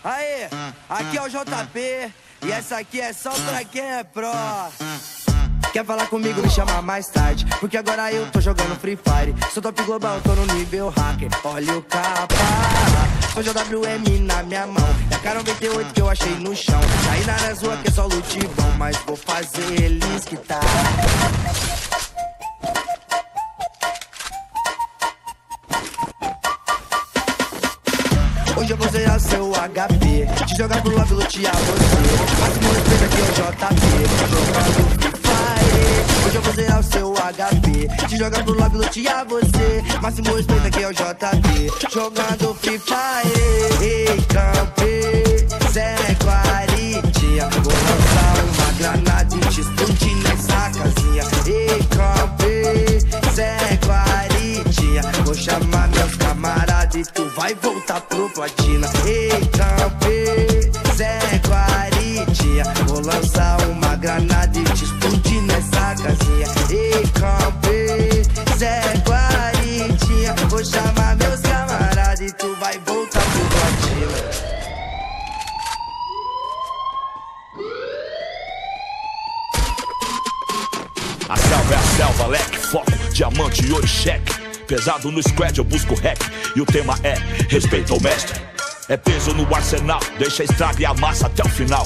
Aê, aqui é o JP e essa aqui é só pra quem é pro. Quer falar comigo, me chama mais tarde, porque agora eu tô jogando Free Fire. Sou top global, tô no nível hacker, olha o capa. Sou JWM na minha mão, é a K98 que eu achei no chão. Saí na rua que é só loot bom, mas vou fazer eles que tá. Hoje eu vou zerar seu HP, te jogar pro lobby, lutear você. Máximo respeito aqui é o JP, jogando Free Fire. Hoje eu vou zerar o seu HP, te jogar pro lobby, lutear você. Máximo respeito aqui é o JP, jogando Free Fire. Ei, campe, Zé Quaritia, vou lançar uma granada e te explodir nessa casinha. Ei, campe, Zé Quaritia, vou chamar meus camaradas e tu vai voltar pro platina. Ei, campe, Zé Quaritia, vou lançar uma granada e te explodir nessa casinha. Ei, campe, Zé Quaritia, vou chamar meus camaradas e tu vai voltar pro platina. A selva é a selva, leque, foco, diamante e ouro, cheque. Pesado no squad eu busco hack, e o tema é respeito ao mestre. É peso no arsenal, deixa estraga e amassa até o final.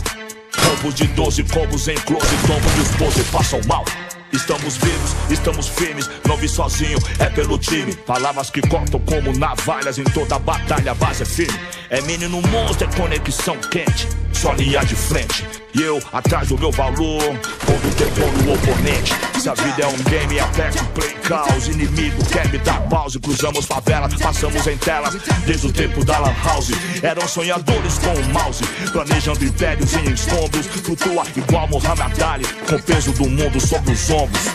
Combos de 12 combos em close, tombo e os pose passam mal. Estamos vivos, estamos firmes, não vi sozinho, é pelo time. Palavras que cortam como navalhas, em toda batalha a base é firme. É menino monstro, é conexão quente, só linha de frente. E eu atrás do meu valor, pondo o tempo no oponente. Se a vida é um game, aperto play caos. Inimigo quer me dar pause, cruzamos favela, passamos em tela. Desde o tempo da lan house, eram sonhadores com o mouse, planejando impérios em escombros. Flutua igual Muhammad Ali, com o peso do mundo sobre os ombros.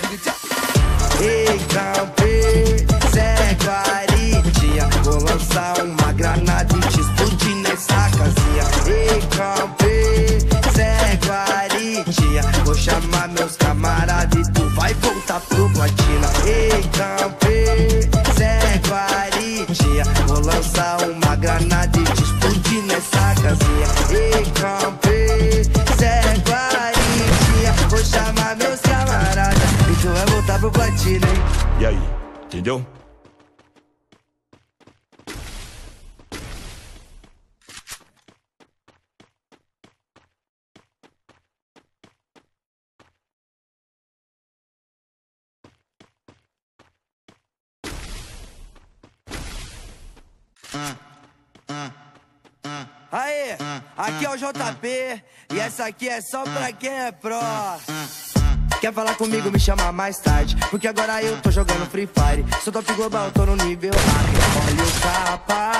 Ei, campe, Zé Quaritia, vou lançar uma granada e te explodir nessa casinha. Ei, campe, Zé Quaritia, vou chamar meus camaradas e tu vai voltar pro platina. Ei, campe, Zé Quaritia, vou lançar uma granada e te explodir nessa casinha. Ei, campe, Zé Quaritia, vou chamar meus camaradas e tu vai voltar pro platina, hein? E aí, entendeu? Aê, aqui é o JP e essa aqui é só pra quem é pro. Quer falar comigo, me chama mais tarde, porque agora eu tô jogando Free Fire. Sou top global, tô no nível hacker, olha o capa.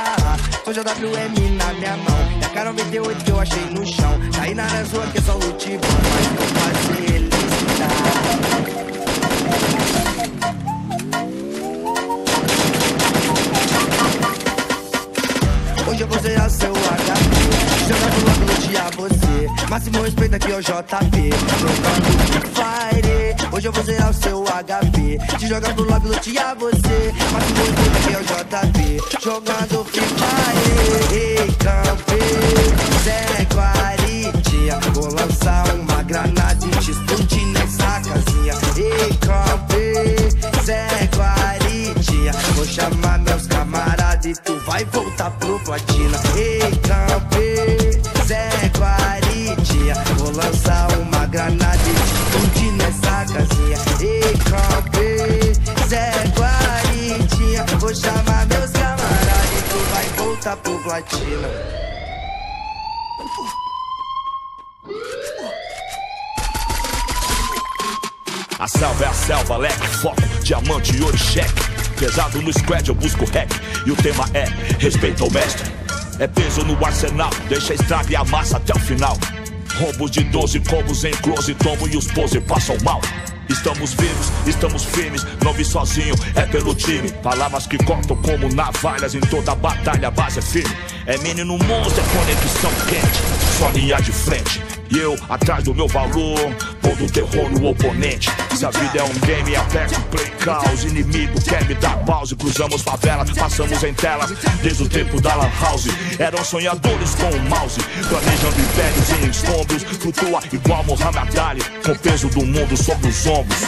Sou JWM na minha mão, é a K98 que eu achei no chão. Saí na rua que é só loot bom, mas vou fazer eles que tá. Hoje eu vou zerar seu HP, jogar pro lado, lutear você. Máximo respeito aqui é o JP, jogando Free Fire. Hoje eu vou zerar o seu HP, te jogar pro lobby, lutear você. Máximo respeito aqui é o JP, jogando Free Fire. Ei, campe, Zé Quaritia, vou lançar uma granada e te explodir nessa casinha. Ei, campe, Zé Quaritia, vou chamar meus camaradas e tu vai voltar pro platina. Ei, campe, Zé Quaritia, vou lançar uma granada e te explodir nessa casinha. Ei, campe, Zé Quaritia, vou chamar meus camaradas e tu vai voltar pro platina. A selva é a selva, leque, foco, diamante e ouro, cheque. Pesado no squad eu busco hack, e o tema é respeito ao mestre. É peso no arsenal, deixa estraga e amassa até o final. Rombos de 12 combos em close, tombo e os pose passam mal. Estamos vivos, estamos firmes, não vi sozinho, é pelo time. Palavras que cortam como navalhas, em toda batalha a base é firme. É menino monstro, é conexão quente, só linha de frente. E eu atrás do meu valor, pondo terror no oponente. Se a vida é um game, aperto play caos. Inimigo quer me dar pause. Cruzamos favelas, passamos em telas desde o tempo da lan house. Eram sonhadores com o mouse, planejando impérios em escombros. Flutua igual Muhammad Ali, com o peso do mundo sobre os ombros.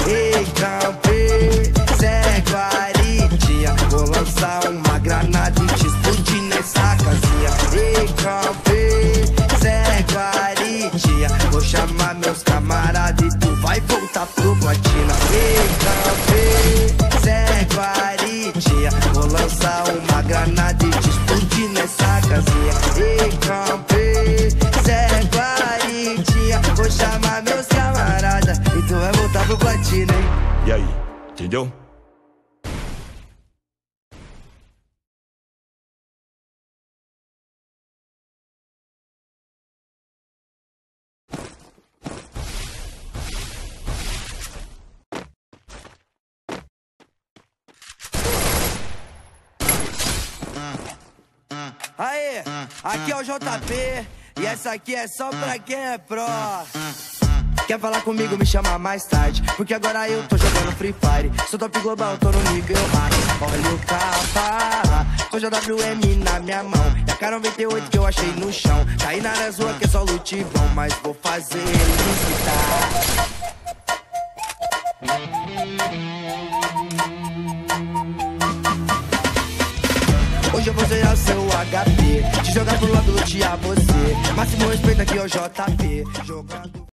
Ei, campe, segue a aritinha. Vou lançar uma granada e te explodir nessa casinha. Ei, campe, segue a aritinha. Vou chamar meus camaradas e tu vai voltar pro platina. Ei, campe, segue a aritinha. Vou lançar uma granada e te explodir nessa casinha. Ei, campe, segue a aritinha. Vou chamar meus camaradas e tu vai voltar pro platina, hein? E aí, entendeu? Aê, aqui é o JP e essa aqui é só pra quem é pro. Quer falar comigo, me chama mais tarde, porque agora eu tô jogando Free Fire. Sou top global, tô no nível high. Olha o capa, com JWM na minha mão. E a K98 que eu achei no chão. Tá aí na rua que é só loot bom, mas vou fazer visitar. Hoje eu vou zerar seu HP, te jogar pro lado, lutear você. Máximo respeito aqui, ó JP. Jogando